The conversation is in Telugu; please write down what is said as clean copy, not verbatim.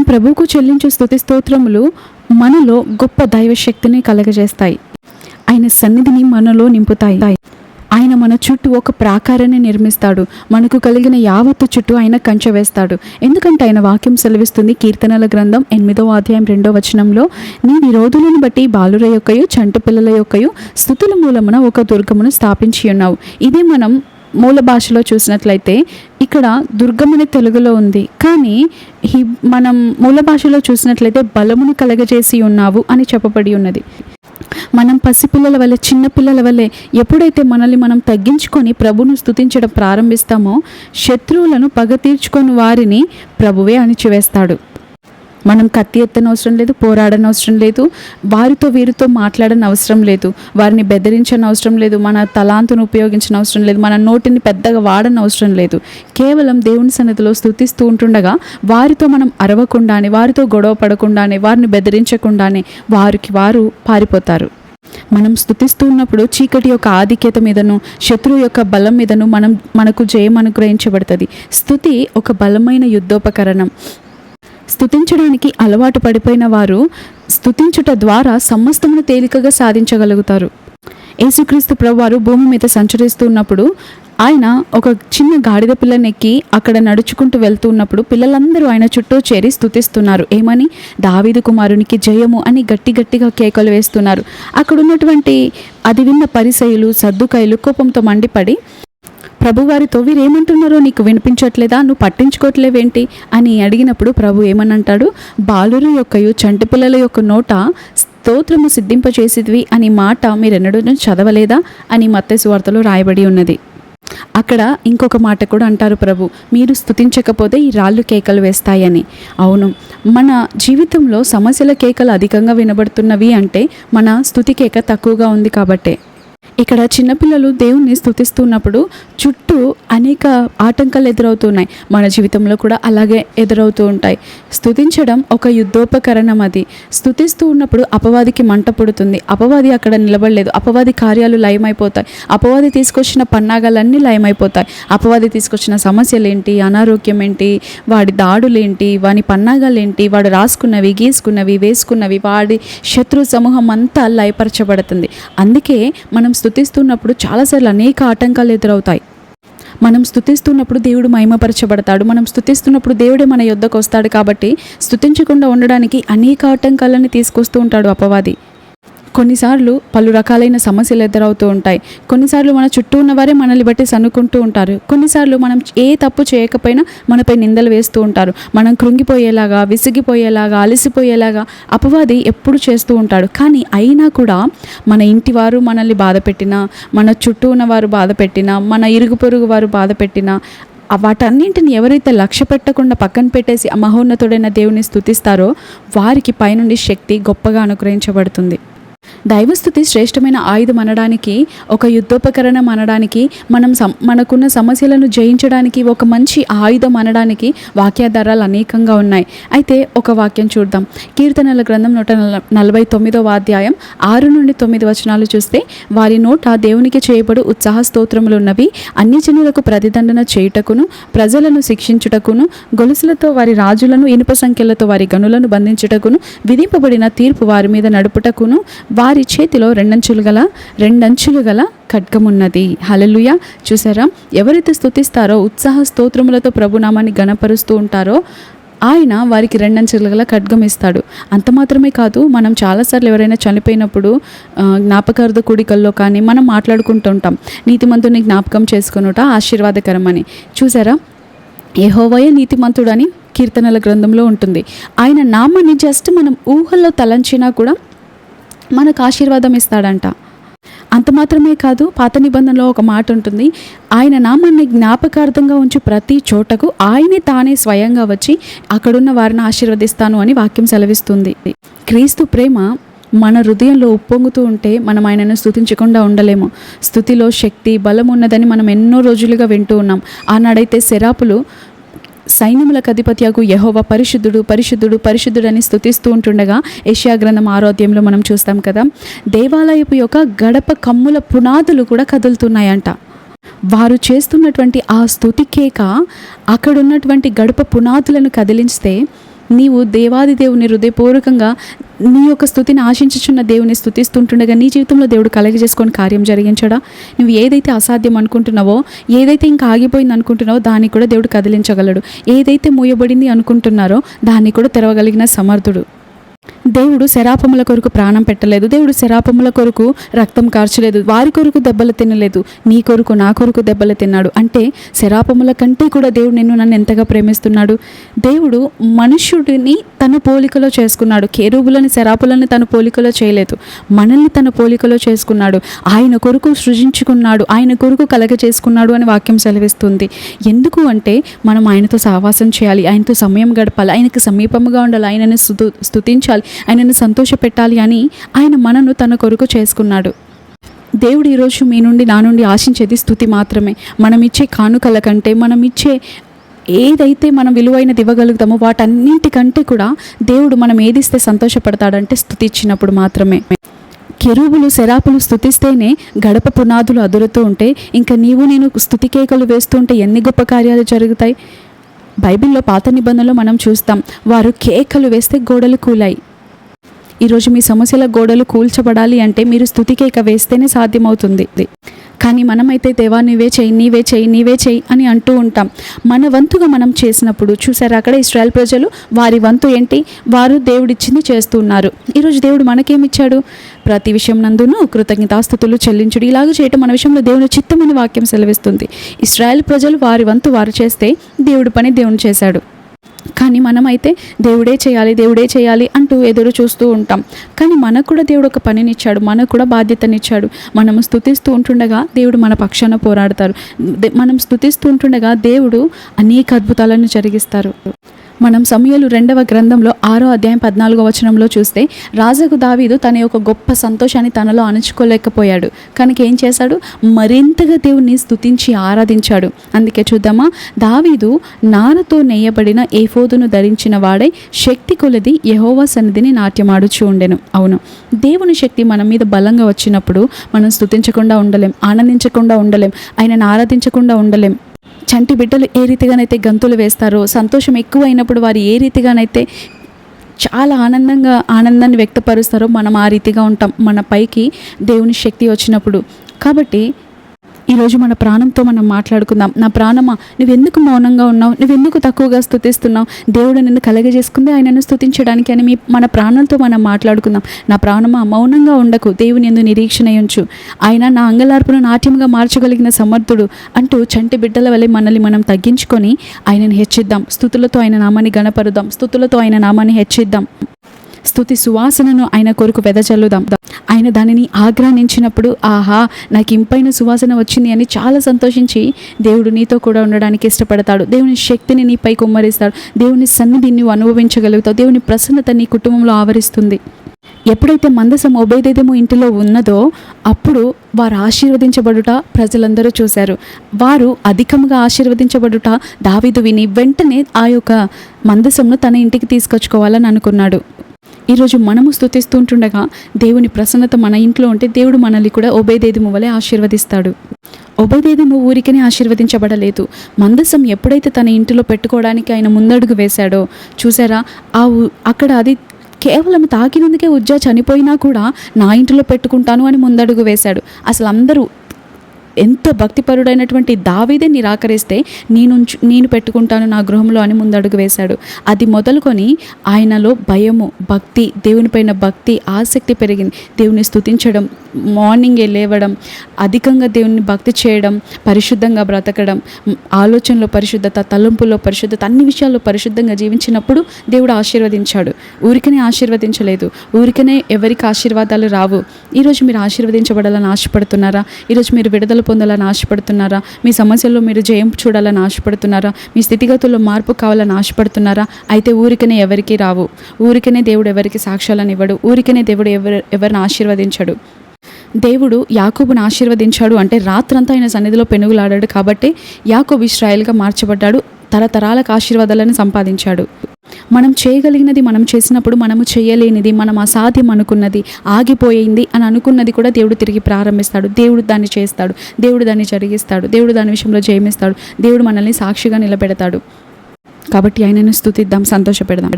ప్రభువుకు చెల్లించే స్తుతి స్తోత్రములు మనలో గొప్ప దైవశక్తిని కలగజేస్తాయి. ఆయన సన్నిధిని మనలో నింపుతాయి. ఆయన మన చుట్టూ ఒక ప్రాకారాన్ని నిర్మిస్తాడు. మనకు కలిగిన యావత్తు చుట్టూ ఆయన కంచె వేస్తాడు. ఎందుకంటే ఆయన వాక్యం సెలవిస్తుంది. కీర్తనల గ్రంథం 8వ అధ్యాయం 2వ వచనంలో, నీ విరోధులను బట్టి బాలుర యొక్కయు చంటి పిల్లల యొక్కయు స్తుతుల మూలమున ఒక దుర్గమును స్థాపించి ఉన్నావు. ఇదే మనం మూల భాషలో చూసినట్లయితే ఇక్కడ దుర్గమని తెలుగులో ఉంది, కానీ మనం మూల భాషలో చూసినట్లయితే బలమును కలగజేసి ఉన్నావు అని చెప్పబడి ఉన్నది. మనం పసిపిల్లల వల్లే, చిన్నపిల్లల వల్లే ఎప్పుడైతే మనల్ని మనం తగ్గించుకొని ప్రభువును స్తుతించడం ప్రారంభిస్తామో, శత్రువులను పగ తీర్చుకొని వారిని ప్రభువే అణిచివేస్తాడు. మనం కత్తి ఎత్తనవసరం లేదు, పోరాడనవసరం లేదు, వారితో వీరితో మాట్లాడనవసరం లేదు, వారిని బెదిరించనవసరం లేదు, మన తలాంతును ఉపయోగించనవసరం లేదు, మన నోటిని పెద్దగా వాడనవసరం లేదు. కేవలం దేవుని సన్నిధిలో స్తుతిస్తూ ఉంటుండగా వారితో మనం అరవకుండానే, వారితో గొడవ పడకుండానే, వారిని బెదిరించకుండానే వారికి వారు పారిపోతారు. మనం స్తుతిస్తూ ఉన్నప్పుడు చీకటి యొక్క ఆధిక్యత మీదను, శత్రువు యొక్క బలం మీదను మనకు జయం అనుగ్రహించబడుతుంది. స్తుతి ఒక బలమైన యుద్ధోపకరణం. స్తుతించడానికి అలవాటు పడిపోయిన వారు స్తుతించుట ద్వారా సమస్తమును తేలికగా సాధించగలుగుతారు. యేసుక్రీస్తు ప్రభువారు భూమి మీద సంచరిస్తున్నప్పుడు ఆయన ఒక చిన్న గాడిద పిల్లని ఎక్కి అక్కడ నడుచుకుంటూ వెళ్తూ ఉన్నప్పుడు పిల్లలందరూ ఆయన చుట్టూ చేరి స్తుతిస్తున్నారు. ఏమని? దావీదు కుమారునికి జయము అని గట్టిగా కేకలు వేస్తున్నారు. అక్కడ ఉన్నటువంటి అది విన్న పరిసయ్యులు, సద్దుకాయలు కోపంతో మండిపడి ప్రభువారితో, వీరేమంటున్నారో నీకు వినిపించట్లేదా, నువ్వు పట్టించుకోవట్లేవేంటి అని అడిగినప్పుడు ప్రభు ఏమనంటాడు? బాలురు యొక్కయు చంటి పిల్లల యొక్క నోట స్తోత్రము సిద్ధింపచేసేదివి అని మాట మీరెన్నడూ చదవలేదా అని మత్తయి సువార్తలో రాయబడి ఉన్నది. అక్కడ ఇంకొక మాట కూడా అంటారు ప్రభు, మీరు స్తుతించకపోతే ఈ రాళ్ళు కేకలు వేస్తాయని. అవును, మన జీవితంలో సమస్యల కేకలు అధికంగా వినబడుతున్నవి అంటే మన స్తుతి కేక తక్కువగా ఉంది కాబట్టే. ఇక్కడ చిన్నపిల్లలు దేవుణ్ణి స్తుతిస్తున్నప్పుడు చుట్టూ అనేక ఆటంకాలు ఎదురవుతున్నాయి. మన జీవితంలో కూడా అలాగే ఎదురవుతూ ఉంటాయి. స్తుతించడం ఒక యుద్ధోపకరణం. అది స్తుతిస్తూ ఉన్నప్పుడు అపవాదికి మంట పుడుతుంది. అపవాది అక్కడ నిలబడలేదు. అపవాది కార్యాలు లయమైపోతాయి. అపవాది తీసుకొచ్చిన పన్నాగాలన్నీ లయమైపోతాయి. అపవాది తీసుకొచ్చిన సమస్యలు ఏంటి, అనారోగ్యం ఏంటి, వాడి దాడులేంటి, వాని పన్నాగాలేంటి, వాడు రాసుకున్నవి, గీసుకున్నవి, వేసుకున్నవి, వాడి శత్రు సమూహం అంతా లయపరచబడుతుంది. అందుకే మనం స్తుతిస్తున్నప్పుడు చాలాసార్లు అనేక ఆటంకాలు ఎదురవుతాయి. మనం స్తుతిస్తున్నప్పుడు దేవుడు మహిమపరచబడతాడు. మనం స్తుతిస్తున్నప్పుడు దేవుడే మన యొద్దకు వస్తాడు. కాబట్టి స్తుతించకుండా ఉండడానికి అనేక ఆటంకాలను తీసుకొస్తూ ఉంటాడు అపవాది. కొన్నిసార్లు పలు రకాలైన సమస్యలు ఎదురవుతూ ఉంటాయి. కొన్నిసార్లు మన చుట్టూ ఉన్నవారే మనల్ని బట్టి సన్నుకుంటూ ఉంటారు. కొన్నిసార్లు మనం ఏ తప్పు చేయకపోయినా మనపై నిందలు వేస్తూ ఉంటారు. మనం కృంగిపోయేలాగా, విసిగిపోయేలాగా, అలసిపోయేలాగా అపవాది ఎప్పుడు చేస్తూ ఉంటాడు. కానీ అయినా కూడా మన ఇంటి వారు మనల్ని బాధ పెట్టినా, మన చుట్టూ ఉన్నవారు బాధ పెట్టినా, మన ఇరుగు పొరుగు వారు బాధ పెట్టినా, వాటన్నింటిని ఎవరైతే లక్ష్య పెట్టకుండా పక్కన పెట్టేసి ఆ మహోన్నతుడైన దేవుని స్తుతిస్తారో వారికి పైనుండి శక్తి గొప్పగా అనుగ్రహించబడుతుంది. దైవస్థుతి శ్రేష్టమైన ఆయుధం అనడానికి, ఒక యుద్ధోపకరణం అనడానికి, మనకున్న సమస్యలను జయించడానికి ఒక మంచి ఆయుధం అనడానికి వాక్యాధారాలు అనేకంగా ఉన్నాయి. అయితే ఒక వాక్యం చూద్దాం. కీర్తనల గ్రంథం 149వ అధ్యాయం 6 నుండి 9 వచనాలు చూస్తే, వారి నోట దేవునికి చేయబడు ఉత్సాహ స్తోత్రములున్నవి, అన్ని జనులకు ప్రతిదండన చేయుటకును, ప్రజలను శిక్షించుటకును, గొలుసులతో వారి రాజులను, ఇనుప సంఖ్యలతో వారి గనులను బంధించుటకును, విధింపబడిన తీర్పు వారి మీద నడుపుటకును, వారి చేతిలో రెండంచులు గల ఖడ్గమున్నది. హల్లెలూయా. చూసారా, ఎవరైతే స్తుతిస్తారో, ఉత్సాహ స్తోత్రములతో ప్రభునామాన్ని గణపరుస్తూ ఉంటారో ఆయన వారికి 2 అంచుల గల ఖడ్గం ఇస్తాడు. అంత మాత్రమే కాదు, మనం చాలాసార్లు ఎవరైనా చనిపోయినప్పుడు జ్ఞాపకార్థ కూడికల్లో కానీ మనం మాట్లాడుకుంటూ ఉంటాం, నీతిమంతుని జ్ఞాపకం చేసుకొనుట ఆశీర్వాదకరం అని. చూసారా, యెహోవాయే నీతిమంతుడని కీర్తనల గ్రంథంలో ఉంటుంది. ఆయన నామాన్ని జస్ట్ మనం ఊహల్లో తలంచినా కూడా మనకు ఆశీర్వాదం ఇస్తాడంట. అంత మాత్రమే కాదు, పాత నిబంధనలో ఒక మాట ఉంటుంది, ఆయన నామాన్ని జ్ఞాపకార్థంగా ఉంచి ప్రతి చోటకు ఆయనే తానే స్వయంగా వచ్చి అక్కడున్న వారిని ఆశీర్వదిస్తాను అని వాక్యం సెలవిస్తుంది. క్రీస్తు ప్రేమ మన హృదయంలో ఉప్పొంగుతూ ఉంటే మనం ఆయనను స్తుతించకుండా ఉండలేము. స్తుతిలో శక్తి, బలం ఉన్నదని మనం ఎన్నో రోజులుగా వింటూ ఉన్నాం. ఆనాడైతే సెరాపులు సైన్యములకు అధిపతియగు యెహోవా పరిశుద్ధుడు, పరిశుద్ధుడు, పరిశుద్ధుడు అని స్తుతిస్తూ ఉంటుండగా యెషయా గ్రంథం 6వ అధ్యాయంలో మనం చూస్తాం కదా, దేవాలయపు యొక్క గడప కమ్ముల పునాదులు కూడా కదులుతున్నాయంట. వారు చేస్తున్నటువంటి ఆ స్తుతి కేక అక్కడున్నటువంటి గడప పునాదులను కదిలిస్తే నీవు దేవాది దేవుని హృదయపూర్వకంగా నీ యొక్క స్తుతిని ఆశించుచున్న దేవుని స్తుతిస్తుంటుండగా నీ జీవితంలో దేవుడు కలగజేసుకొని కార్యం జరిగించడా? నువ్వు ఏదైతే అసాధ్యం అనుకుంటున్నావో, ఏదైతే ఇంకా ఆగిపోయింది అనుకుంటున్నావో దాన్ని కూడా దేవుడు కదిలించగలడు. ఏదైతే మూయబడింది అనుకుంటున్నారో దాన్ని కూడా తెరవగలిగిన సమర్థుడు. దేవుడు శరాపముల కొరకు ప్రాణం పెట్టలేదు. దేవుడు శరాపముల కొరకు రక్తం కార్చలేదు. వారి కొరకు దెబ్బలు తినలేదు. నీ కొరకు, నా కొరకు దెబ్బలు తిన్నాడు. అంటే శరాపముల కంటే కూడా దేవుడు నన్ను ఎంతగా ప్రేమిస్తున్నాడు. దేవుడు మనుష్యుడిని తన పోలికలో చేసుకున్నాడు. కేరుబులని, శరాపులని తన పోలికలో చేయలేదు. మనల్ని తన పోలికలో చేసుకున్నాడు. ఆయన కొరకు సృజించుకున్నాడు. ఆయన కొరకు కలగ చేసుకున్నాడు అని వాక్యం సెలవిస్తుంది. ఎందుకు అంటే మనం ఆయనతో సహవాసం చేయాలి, ఆయనతో సమయం గడపాలి, ఆయనకు సమీపముగా ఉండాలి, ఆయనను స్తుతించాలి, ఆయనను సంతోషపెట్టాలి అని ఆయన మనను తన కొరకు చేసుకున్నాడు. దేవుడు ఈరోజు మీ నుండి, నా నుండి ఆశించేది స్తుతి మాత్రమే. మనం ఇచ్చే కానుకల కంటే, మనం ఇచ్చే ఏదైతే మనం విలువైనది ఇవ్వగలుగుతామో వాటన్నింటికంటే కూడా దేవుడు మనం ఏదిస్తే సంతోషపడతాడంటే స్తుతి ఇచ్చినప్పుడు మాత్రమే. కెరూబులు, శరాపులు స్తుతిస్తేనే గడప పునాదులు అదురుతూ ఉంటే ఇంకా నీవు నేను స్తుతి కేకలు వేస్తుంటే ఎన్ని గొప్ప కార్యాలు జరుగుతాయి. బైబిల్లో పాత నిబంధనలో మనం చూస్తాం, వారు కేకలు వేస్తే గోడలు కూలాయి. ఈరోజు మీ సమస్యల గోడలు కూల్చబడాలి అంటే మీరు స్తుతి కేక వేస్తేనే సాధ్యమవుతుంది. కానీ మనమైతే దేవా నీవే చేయి, నీవే చేయి, నీవే చేయి అని అంటూ ఉంటాం. మన వంతుగా మనం చేసినప్పుడు చూసారు, అక్కడ ఇశ్రాయేల్ ప్రజలు వారి వంతు ఏంటి, వారు దేవుడిచ్చింది చేస్తున్నారు. ఈరోజు దేవుడు మనకేమిచ్చాడు? ప్రతి విషయం నందును కృతజ్ఞతాస్తుతులు చెల్లించుడు. ఇలాగ చేయటం మన విషయంలో దేవుని చిత్తమని వాక్యం సెలవిస్తుంది. ఇశ్రాయేల్ ప్రజలు వారి వంతు వారు చేస్తే దేవుడి పని దేవుడు చేశాడు. కానీ మనమైతే దేవుడే చేయాలి, దేవుడే చేయాలి అంటూ ఎదురు చూస్తూ ఉంటాం. కానీ మనకు కూడా దేవుడు ఒక పనినిచ్చాడు, మనకు కూడా బాధ్యతనిచ్చాడు. మనము స్తుతిస్తూ ఉంటుండగా దేవుడు మన పక్షాన పోరాడతారు. మనం స్తుతిస్తూ ఉంటుండగా దేవుడు అనేక అద్భుతాలను జరిగిస్తారు. మనం సమూయేలు 2వ గ్రంథంలో 6వ అధ్యాయం 14వ వచనంలో చూస్తే, రాజుకు దావీదు తన యొక్క గొప్ప సంతోషాన్ని తనలో అణుచుకోలేకపోయాడు. కనుక ఏం చేశాడు? మరింతగా దేవుణ్ణి స్తుతించి ఆరాధించాడు. అందుకే చూద్దామా, దావీదు నారతో నేయబడిన ఏఫోదును ధరించిన వాడై శక్తి కొలది యెహోవా సన్నిధిని నాట్యమాడుచూ ఉండెను. అవును, దేవుని శక్తి మన మీద బలంగా వచ్చినప్పుడు మనం స్తుతించకుండా ఉండలేం, ఆనందించకుండా ఉండలేం, ఆయనను ఆరాధించకుండా ఉండలేం. చంటి బిడ్డలు ఏ రీతిగానైతే గంతులు వేస్తారో, సంతోషం ఎక్కువైనప్పుడు వారు ఏ రీతిగానైతే చాలా ఆనందాన్ని వ్యక్తపరుస్తారో మనం ఆ రీతిగా ఉంటాం మన పైకి దేవుని శక్తి వచ్చినప్పుడు. కాబట్టి ఈరోజు మన ప్రాణంతో మనం మాట్లాడుకుందాం. నా ప్రాణమా, నువ్వెందుకు మౌనంగా ఉన్నావు? నువ్వెందుకు తక్కువగా స్తుతిస్తున్నావు? దేవుడు నిన్ను కలగజేసుకుంది ఆయనను స్తుతించడానికి అని మన ప్రాణంతో మనం మాట్లాడుకుందాం. నా ప్రాణమా, మౌనంగా ఉండకు, దేవుని యందు నిరీక్షణ ఉంచు, ఆయన నా అంగలార్పును నాట్యంగా మార్చగలిగిన సమర్థుడు అంటూ చంటి బిడ్డల వలె మనల్ని మనం తగ్గించుకొని ఆయనను హెచ్చిద్దాం. స్తుతులతో ఆయన నామాన్ని గణపరుద్దాం, స్తుతులతో ఆయన నామాన్ని హెచ్చిద్దాం. స్తుతి సువాసనను ఆయన కొరకు వెదజల్లుదాం. ఆయన దానిని ఆగ్రహించినప్పుడు, ఆహా నాకు ఇంపైన సువాసన వచ్చింది అని చాలా సంతోషించి దేవుడు నీతో కూడా ఉండడానికి ఇష్టపడతాడు. దేవుని శక్తిని నీపై కుమ్మరిస్తాడు. దేవుని సన్నిధిని నువ్వు అనుభవించగలుగుతావు. దేవుని ప్రసన్నత నీ కుటుంబంలో ఆవరిస్తుంది. ఎప్పుడైతే మందసం ఒబేదెదోము ఇంటిలో ఉన్నదో అప్పుడు వారు ఆశీర్వదించబడుట ప్రజలందరూ చూశారు. వారు అధికంగా ఆశీర్వదించబడుట దావీదు విని వెంటనే ఆ యొక్క మందసంను తన ఇంటికి తీసుకొచ్చుకోవాలని అనుకున్నాడు. ఈరోజు మనము స్తుతిస్తూ ఉంటుండగా దేవుని ప్రసన్నత మన ఇంట్లో ఉంటే దేవుడు మనల్ని కూడా ఒబేదెదోము వలె ఆశీర్వదిస్తాడు. ఒబేదెదోము ఊరికనే ఆశీర్వదించబడలేదు. మందసం ఎప్పుడైతే తన ఇంటిలో పెట్టుకోవడానికి ఆయన ముందడుగు వేశాడో చూసారా, అక్కడ అది కేవలం తాకినందుకే ఉజ్జా చనిపోయినా కూడా నా ఇంటిలో పెట్టుకుంటాను అని ముందడుగు వేశాడు. అసలు అందరూ ఎంతో భక్తిపరుడైనటువంటి దావీదే నిరాకరిస్తే నేను పెట్టుకుంటాను నా గృహంలో అని ముందడుగు వేశాడు. అది మొదలుకొని ఆయనలో భయము, భక్తి, దేవునిపైన భక్తి, ఆసక్తి పెరిగింది. దేవుని స్తుతించడం, మార్నింగే లేవడం, అధికంగా దేవుని భక్తి చేయడం, పరిశుద్ధంగా బ్రతకడం, ఆలోచనలో పరిశుద్ధత, తలంపుల్లో పరిశుద్ధత, అన్ని విషయాల్లో పరిశుద్ధంగా జీవించినప్పుడు దేవుడు ఆశీర్వదించాడు. ఊరికనే ఆశీర్వదించలేదు. ఊరికనే ఎవరికి ఆశీర్వాదాలు రావు. ఈరోజు మీరు ఆశీర్వదించబడాలని ఆశపడుతున్నారా? ఈరోజు మీరు విడుదల పొందాలని ఆశపడుతున్నారా? మీ సమస్యల్లో మీరు జయం చూడాలని ఆశపడుతున్నారా? మీ స్థితిగతుల్లో మార్పు కావాలని ఆశపడుతున్నారా? అయితే ఊరికనే ఎవరికి రావు. ఊరికనే దేవుడు ఎవరికి సాక్ష్యాలను ఇవ్వడు. ఊరికనే దేవుడు ఎవరిని ఆశీర్వదించడు. దేవుడు యాకోబును ఆశీర్వదించాడు అంటే రాత్రంతా ఆయన సన్నిధిలో పెనుగులాడాడు కాబట్టి యాకోబు ఇశ్రాయేలుగా మార్చబడ్డాడు. తరతరాలకు ఆశీర్వాదాలను సంపాదించాడు. మనం చేయగలిగినది మనం చేసినప్పుడు మనము చేయలేనిది, మనం అసాధ్యం అనుకున్నది, ఆగిపోయింది అని అనుకున్నది కూడా దేవుడు తిరిగి ప్రారంభిస్తాడు. దేవుడు దాన్ని చేస్తాడు. దేవుడు దాన్ని జరిగిస్తాడు. దేవుడు దాని విషయంలో జయమిస్తాడు. దేవుడు మనల్ని సాక్షిగా నిలబెడతాడు. కాబట్టి ఆయనను స్తుతిద్దాం, సంతోషపెడదాం.